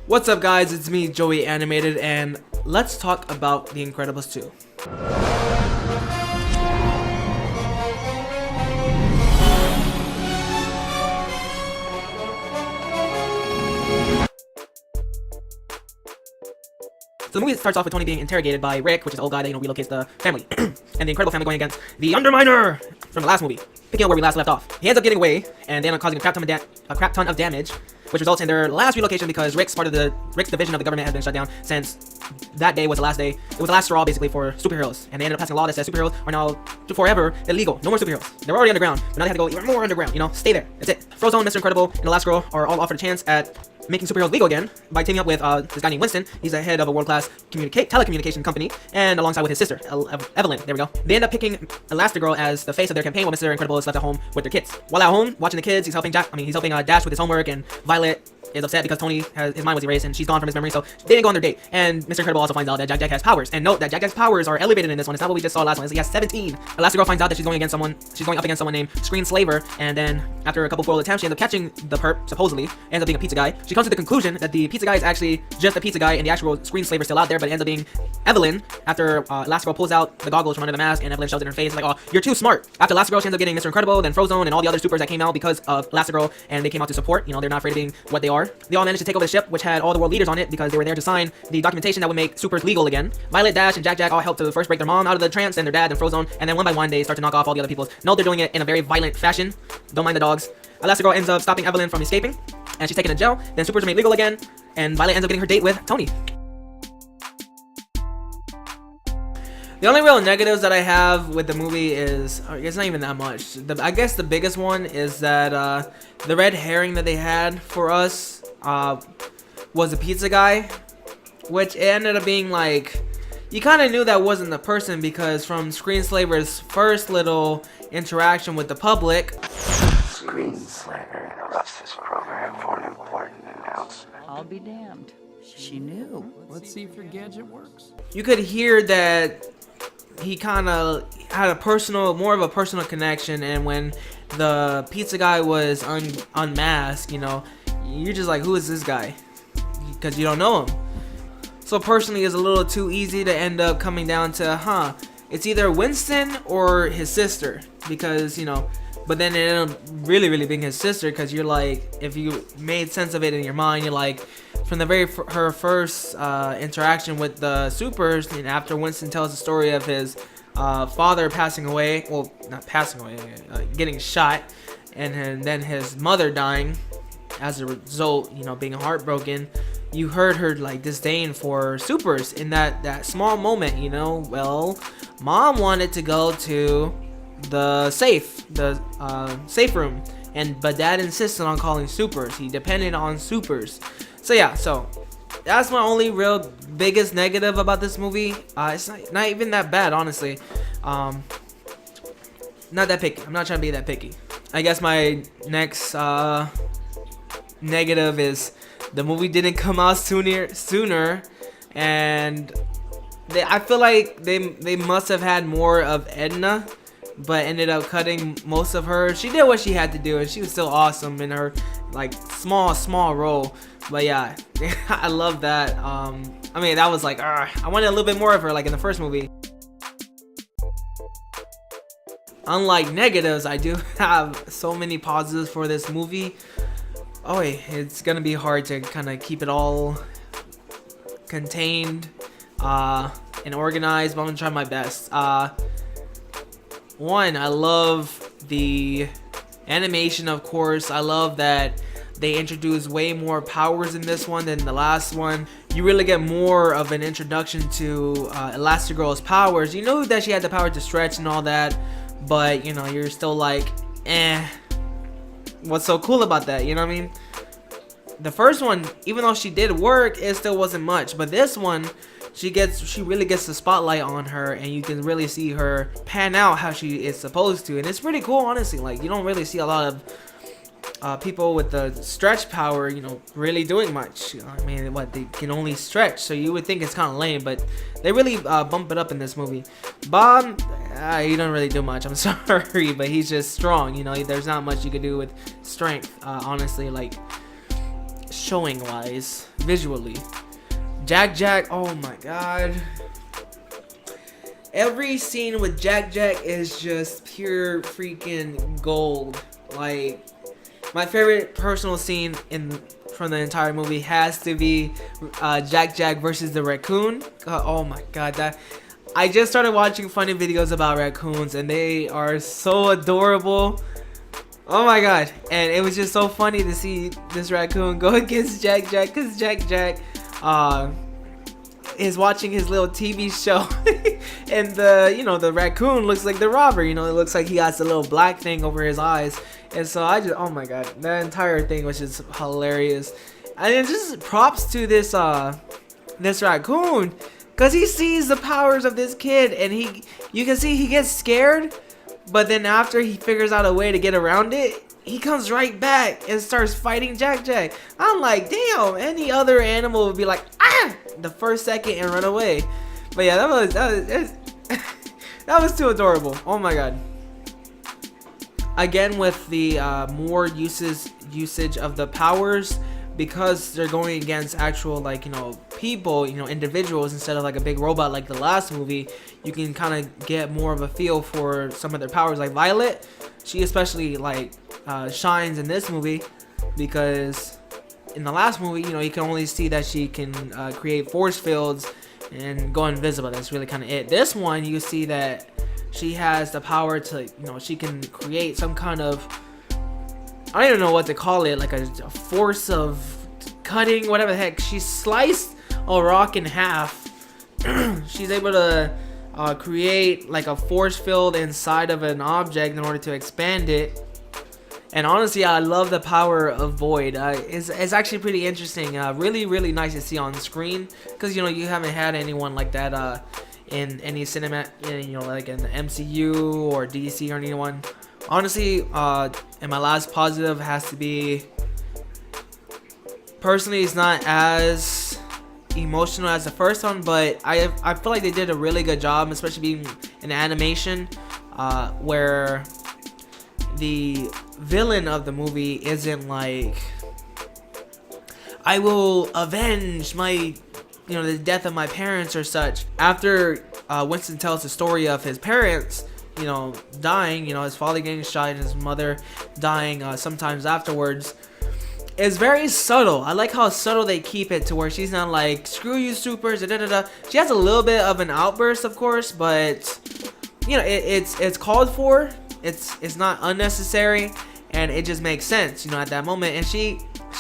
What's up guys, it's me Joey Animated, and let's talk about The Incredibles 2. So the movie starts off with Tony being interrogated by Rick, which is the old guy that relocates the family, and the Incredible family going against the Underminer from the last movie, picking up where we last left off. He ends up getting away, and they end up causing a crap ton of damage, which results in their last relocation because Rick's division of the government has been shut down since that day was the last day. It was the last straw basically for superheroes, and they ended up passing a law that says superheroes are now forever illegal. No more superheroes. They were already underground, but now they have to go even more underground. Stay there. That's it. Frozone, Mr. Incredible, and Elastigirl are all offered a chance at making superheroes legal again by teaming up with this guy named Winston. He's the head of a world-class telecommunication company, and alongside with his sister, Evelyn. There we go. They end up picking Elastigirl as the face of their campaign while Mr. Incredible is left at home with their kids. While at home, watching the kids, he's helping Dash with his homework, and Violet is upset because his mind was erased and she's gone from his memory, so they didn't go on their date. And Mr. Incredible also finds out that Jack has powers. And note that Jack's powers are elevated in this one. It's not what we just saw last one. He has 17. Elastigirl finds out that she's going up against someone named Screen Slaver, and then after a couple foiled attempts, she ends up catching the perp, supposedly, ends up being a pizza guy. She comes to the conclusion that the pizza guy is actually just a pizza guy and the actual Screen Slaver is still out there, but it ends up being Evelyn after Elastigirl pulls out the goggles from under the mask, and Evelyn shoves it in her face like, "Oh, you're too smart." After Elastigirl, she ends up getting Mr. Incredible, then Frozone, and all the other supers that came out because of Elastigirl, and they came out to support. They're not afraid of being what they are. They all managed to take over the ship, which had all the world leaders on it because they were there to sign the documentation that would make supers legal again. Violet, Dash, and Jack all helped to first break their mom out of the trance, then their dad, then Frozone, and then one by one they start to knock off all the other people. Note they're doing it in a very violent fashion. Don't mind the dogs. Elastigirl ends up stopping Evelyn from escaping, and she's taken to jail. Then supers are made legal again, and Violet ends up getting her date with Tony. The only real negatives that I have with the movie is, it's not even that much. I guess the biggest one is that the red herring that they had for us was a pizza guy, which ended up being like, you kind of knew that wasn't the person because from Screen Slaver's first little interaction with the public, Screen Slaver interrupts this program for an important announcement. I'll be damned. She knew. Let's see if your gadget works. you could hear that he kind of had more of a personal connection, and when the pizza guy was unmasked, you're just like, who is this guy? Because you don't know him. So personally, it's a little too easy to end up coming down to, it's either Winston or his sister, because, but then it ended up really being his sister, because you're like, if you made sense of it in your mind, you're like, from the her first interaction with the supers, and after Winston tells the story of his father passing away, well, not passing away, getting shot, and then his mother dying as a result, being heartbroken, you heard her like disdain for supers in that small moment. Well, mom wanted to go to the safe room, but dad insisted on calling supers. He depended on supers. So that's my only real biggest negative about this movie. It's not even that bad, honestly. Not that picky. I'm not trying to be that picky. I guess my next negative is the movie didn't come out sooner, and I feel like they must have had more of Edna, but ended up cutting most of her. She did what she had to do, and she was still awesome in her like small role. But yeah, I love that. That was like, I wanted a little bit more of her like in the first movie. Unlike negatives, I do have so many positives for this movie. It's gonna be hard to kind of keep it all contained and organized, but I'm gonna try my best. One, I love the animation, of course. I love that they introduced way more powers in this one than the last one. You really get more of an introduction to Elastigirl's powers. You know that she had the power to stretch and all that, but you're still like, what's so cool about that? You know what I mean? The first one, even though she did work, it still wasn't much. But this one, she really gets the spotlight on her, and you can really see her pan out how she is supposed to, and it's pretty cool, honestly. Like, you don't really see a lot of people with the stretch power, really doing much. They can only stretch, so you would think it's kind of lame, but they really bump it up in this movie. Bob, he don't really do much. I'm sorry, but he's just strong. You know, there's not much you could do with strength. Honestly, like showing wise, visually. Jack Jack. Oh my god. Every scene with Jack Jack is just pure freaking gold. Like, my favorite personal scene from the entire movie has to be Jack Jack versus the raccoon. Oh my god, that I just started watching funny videos about raccoons and they are so adorable. Oh my god, and it was just so funny to see this raccoon go against Jack Jack, because Jack Jack is watching his little TV show and the raccoon looks like the robber. You know, it looks like he has a little black thing over his eyes. And so oh my god, that entire thing was just hilarious. And it just props to this raccoon, because he sees the powers of this kid, and you can see he gets scared, but then after he figures out a way to get around it, he comes right back and starts fighting Jack Jack. I'm like, damn, any other animal would be like, ah, the first second and run away. But yeah, that was too adorable. Oh my god. Again, with the more usage of the powers, because they're going against actual, like, people, individuals, instead of like a big robot like the last movie, you can kind of get more of a feel for some of their powers. Like Violet, she especially like shines in this movie, because in the last movie, you can only see that she can create force fields and go invisible. That's really kind of it. This one, you see that she has the power to, she can create some kind of, I don't even know what to call it, like a force of cutting, whatever the heck. She sliced a rock in half. She's able to create like a force field inside of an object in order to expand it. And honestly, I love the power of Void. It's actually pretty interesting. Really, really nice to see on screen, because you haven't had anyone like that in any cinema, like in the MCU or DC or anyone. Honestly, and my last positive has to be, personally, it's not as emotional as the first one, but I feel like they did a really good job, especially being an animation, where the villain of the movie isn't like, I will avenge my, the death of my parents or such. After Winston tells the story of his parents, dying, his father getting shot and his mother dying sometimes afterwards, it's very subtle. I like how subtle they keep it, to where she's not like, screw you supers, da da da. She has a little bit of an outburst, of course, but it's called for. It's not unnecessary, and it just makes sense, at that moment. And she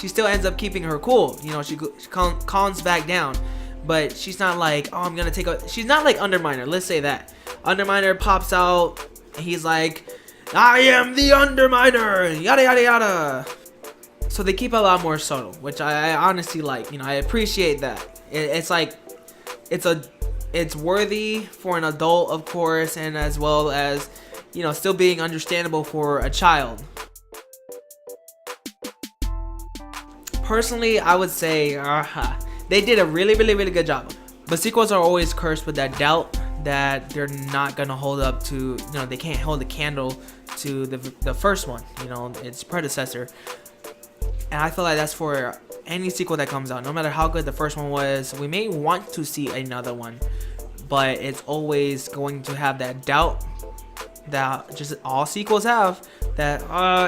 still ends up keeping her cool. She calms back down, but she's not like, oh, I'm gonna she's not like Underminer. Let's say that Underminer pops out, and he's like, I am the Underminer, yada yada yada. So they keep a lot more subtle, which I honestly like. I appreciate that. It's like, it's worthy for an adult, of course, and as well as, still being understandable for a child. Personally, I would say they did a really, really, really good job. But sequels are always cursed with that doubt that they're not gonna hold up to, they can't hold a candle to the first one, its predecessor. And I feel like that's for any sequel that comes out. No matter how good the first one was, we may want to see another one, but it's always going to have that doubt that just all sequels have, that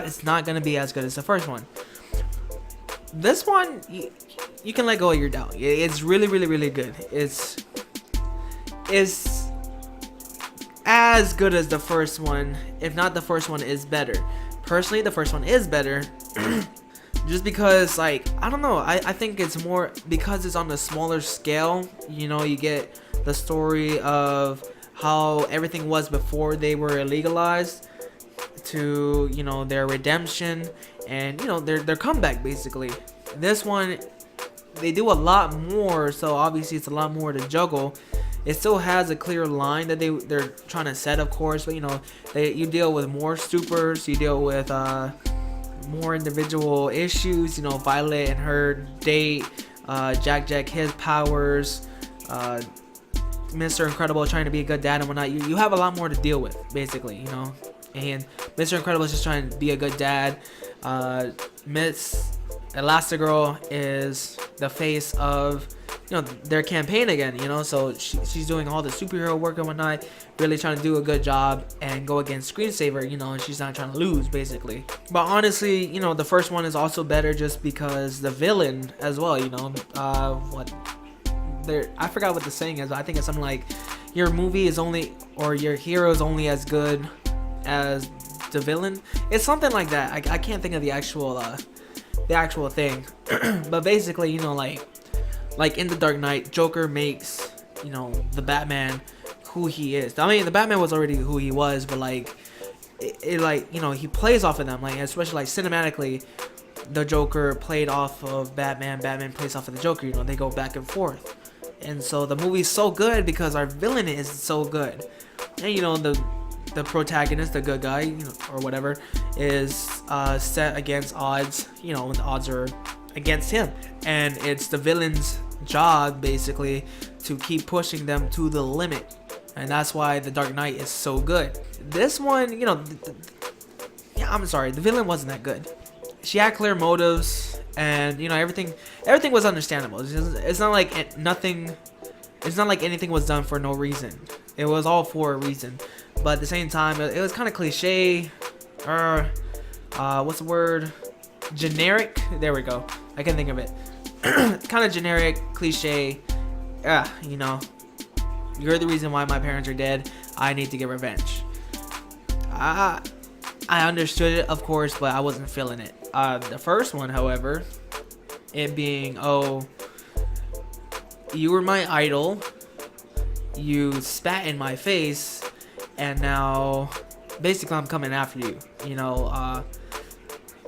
it's not gonna be as good as the first one. This one, you can let go of your doubt. It's really, really, really good. It's as good as the first one, if not the first one is better. Personally, the first one is better. Just because, like, I don't know, I think it's more because it's on a smaller scale. You get the story of how everything was before they were illegalized, to their redemption, and their comeback, basically. This one, they do a lot more, so obviously it's a lot more to juggle. It still has a clear line that they're trying to set, of course, but you deal with more supers, you deal with more individual issues, Violet and her date, Jack his powers, Mr. Incredible trying to be a good dad and whatnot, you have a lot more to deal with, basically, you know. And Mr. Incredible is just trying to be a good dad. Miss Elastigirl is the face of, you know, their campaign again, you know. So she's doing all the superhero work and whatnot, really trying to do a good job and go against Screensaver, you know, and she's not trying to lose, basically. But honestly, you know, the first one is also better just because the villain as well, you know. I forgot what the saying is, but I think it's something like your movie is only, or your hero is only as good as the villain. It's something like that. I can't think of the actual thing. But basically, you know, like in The Dark Knight, Joker makes, you know, the Batman who he is. I mean, the Batman was already who he was, but like it like, you know, he plays off of them, like especially like cinematically. The Joker played off of Batman, Batman plays off of the Joker, you know, they go back and forth. And so the movie's so good because our villain is so good. And you know, the protagonist, the good guy, you know, or whatever, is set against odds, you know, when the odds are against him. And it's the villain's job, basically, to keep pushing them to the limit. And that's why The Dark Knight is so good. This one, you know, yeah, I'm sorry, the villain wasn't that good. She had clear motives, and you know, everything was understandable. It's not like anything was done for no reason. It was all for a reason. But at the same time, it was kind of cliche, what's the word? Generic. There we go. I can think of it. Kind of generic, cliche. You know, you're the reason why my parents are dead. I need to get revenge. I understood it, of course, but I wasn't feeling it. The first one, however, it being, oh, you were my idol, you spat in my face, and now basically I'm coming after you, you know,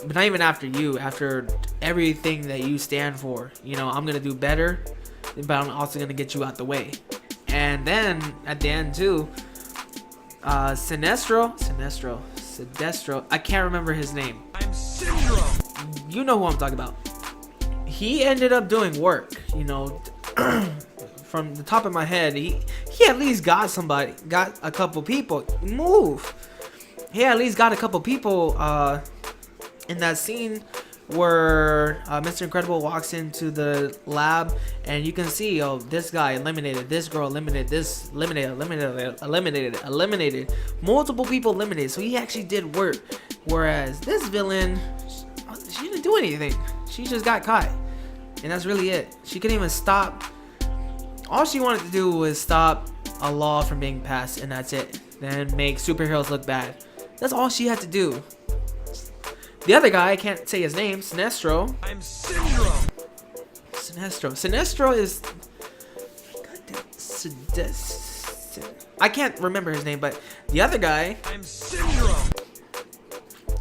but not even after you, after everything that you stand for, you know, I'm gonna do better, but I'm also gonna get you out the way. And then at the end too, Sinestro, I can't remember his name. I'm Syndrome. You know who I'm talking about. He ended up doing work, you know. From the top of my head, he at least got a couple people. He at least got a couple people in that scene where Mr. Incredible walks into the lab, and you can see, oh, this guy eliminated, this girl eliminated, this eliminated, multiple people eliminated. So he actually did work. Whereas this villain, she didn't do anything. She just got caught, and that's really it. She couldn't even stop. All she wanted to do was stop a law from being passed, and that's it. Then make superheroes look bad. That's all she had to do. The other guy, I can't say his name, Sinestro. I'm Syndrome. Sinestro is... I can't remember his name, but the other guy... I'm Syndrome.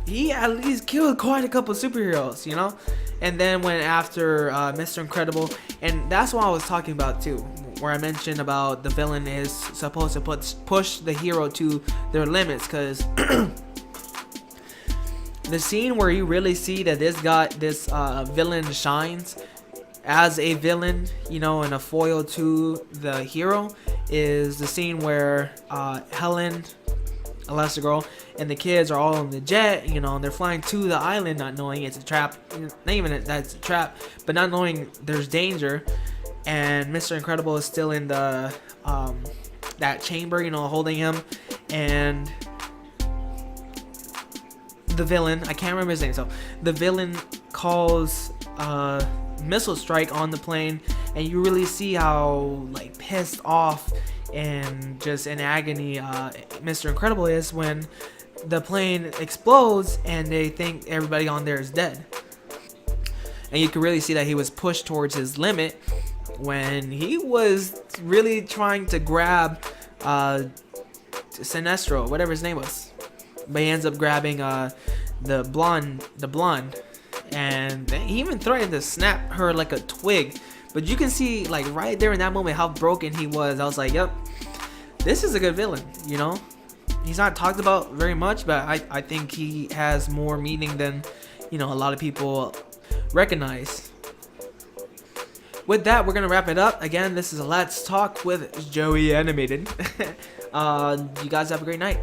He at least killed quite a couple superheroes, you know? And then went after Mr. Incredible. And that's what I was talking about too. Where I mentioned about the villain is supposed to push the hero to their limits. Because... the scene where you really see that this villain shines as a villain, you know, and a foil to the hero, is the scene where Helen, Elastigirl, and the kids are all in the jet, you know, and they're flying to the island, not knowing it's a trap. Not even that it's a trap, but not knowing there's danger. And Mr. Incredible is still in the that chamber, you know, holding him, and the villain, I can't remember his name, so the villain calls missile strike on the plane, and you really see how like pissed off and just in agony Mr. Incredible is when the plane explodes and they think everybody on there is dead. And you can really see that he was pushed towards his limit when he was really trying to grab Sinestro, whatever his name was. But he ends up grabbing the blonde, and he even threatened to snap her like a twig. But you can see, like, right there in that moment how broken he was. I was like, yep, this is a good villain, you know. He's not talked about very much, but I think he has more meaning than, you know, a lot of people recognize. with that, we're gonna wrap it up. Again, this is a Let's Talk with Joey Animated. You guys have a great night.